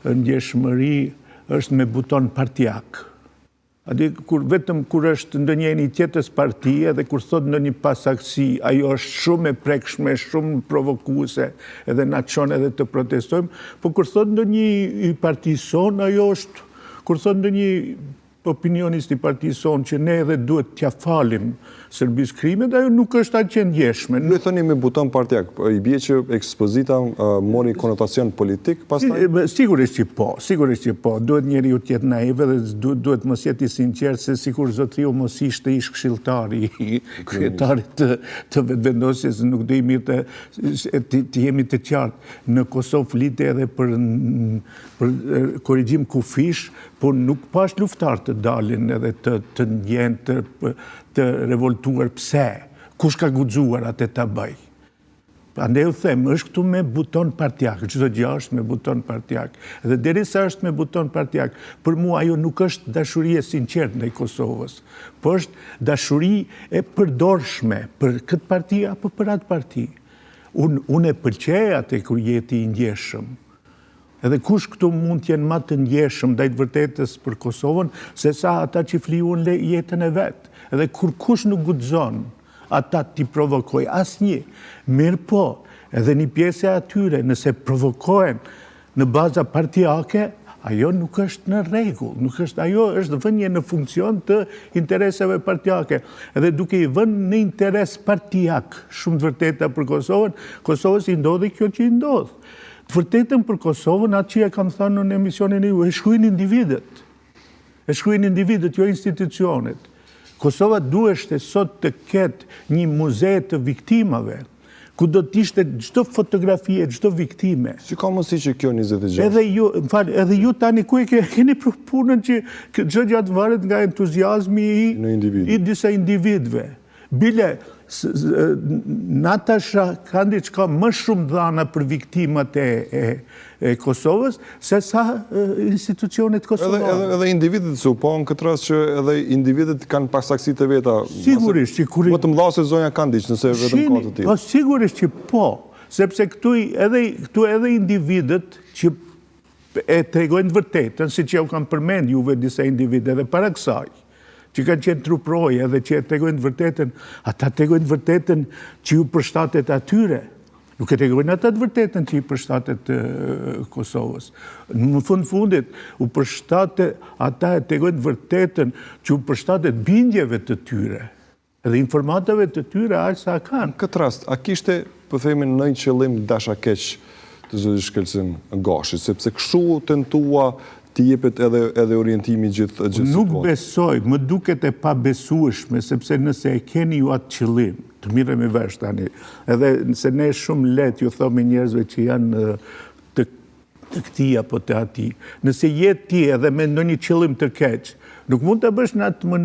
ndjeshmëri është me buton partijak. Vetëm kur është ndonjë enitetës partie dhe kur thot ndonjë pasaktësi, ajo është shumë e prekshme, shumë provokuese, edhe na çon edhe të protestojmë, po kur thot ndonjë i partisë son, ajo është kur thot ndonjë opinionist i partisë son që ne edhe duhet t'ja falim Serbisë krimet, ajo nuk është aq e ndjeshme. Ju thoni me buton partijak, i bie që ekspozita mori konotacion politik pastaj? Sigurisht që po. Duhet njeriu të jetë naiv dhe duhet mos jetë i sinqert se sikur zotriu mos ishte ish këshilltari i kryetarit të vetëvendosjes, nuk do i mirë të jemi të qartë. Në Kosovë flite edhe për korrigjim kufish, por nuk pash luftar të dalin edhe të ndjenë të revoltuar. Pse? Kush ka guxuar atë ta bëj? Andaj u them, është këtu me buton partijak, çdo gjë është me buton partijak. Dhe derisa është me buton partijak, për mua ajo nuk është dashuri e sinqertë ndaj Kosovës, por është dashuri e përdorshme për këtë parti apo për atë parti. Unë e pëlqej atë kur jeti i ndjeshëm. Edhe kush këtu mund të jenë më të ndjeshëm ndaj të vërtetës për Kosovën, se sa ata që fliun jetën e vet. Edhe kur kush nuk guxon ata t'i provokoj asnjë. Mirë po, edhe një pjesë e atyre, nëse provokohen në baza partijake, ajo nuk është në rregull, ajo është vënie në funksion të interesave partijake. Edhe duke i vënë në interes partijak shumë të vërteta për Kosovën, Kosovës i ndodhi kjo që i ndodh. Të vërtetën për Kosovën, atë që e kam thënë në emisionin e ju, e shkruajnë individët. Jo institucionet. Kosova duhet sot të ketë një muze të viktimave, ku do t'ishte çdo fotografi e çdo viktime. Si ka mundësi që kjo 26? Edhe ju tani ku e keni punën që çdo gjatë varet nga entuziazmi i disa individëve. Bile, Natasha Kandić ka më shumë dhana për viktimat e Kosovës se sa institucionet kosovare. Edhe individët se u po në këtë rast që edhe individët kanë pasaktësi të veta. Sigurisht që më të mëdha se zonja Kandić nëse vetëm ka të tillë. Po sigurisht që po, sepse këtu edhe individët që e tregojnë të vërtetën, siç u kam përmend juve disa individë edhe para kësaj, që kanë qenë truproje edhe që e tregojnë të vërtetën, ata tregojnë të vërtetën që ju përshtatet atyre. Nuk e tregojnë ata të vërtetën që i përshtatet Kosovës. Në fundit, ata e tregojnë të vërtetën që u përshtatet bindjeve të tyre edhe informatave të tyre aq sa kanë. Në këtë rast, a kishte, po themi, në një qëllim dashakeq të zoti Shkelcin Gashi, sepse kështu tentua të jepet edhe orientimi gjithë Nuk besoj, më duket e pabesueshme, sepse nëse e keni ju atë qëllim, të mirë me vesh tani, edhe nëse ne shumë let ju thomi njerëzve që janë të këtij apo të atij, nëse je ti edhe me ndonjë qëllim të keq, nuk mund ta bësh në atë mënyrë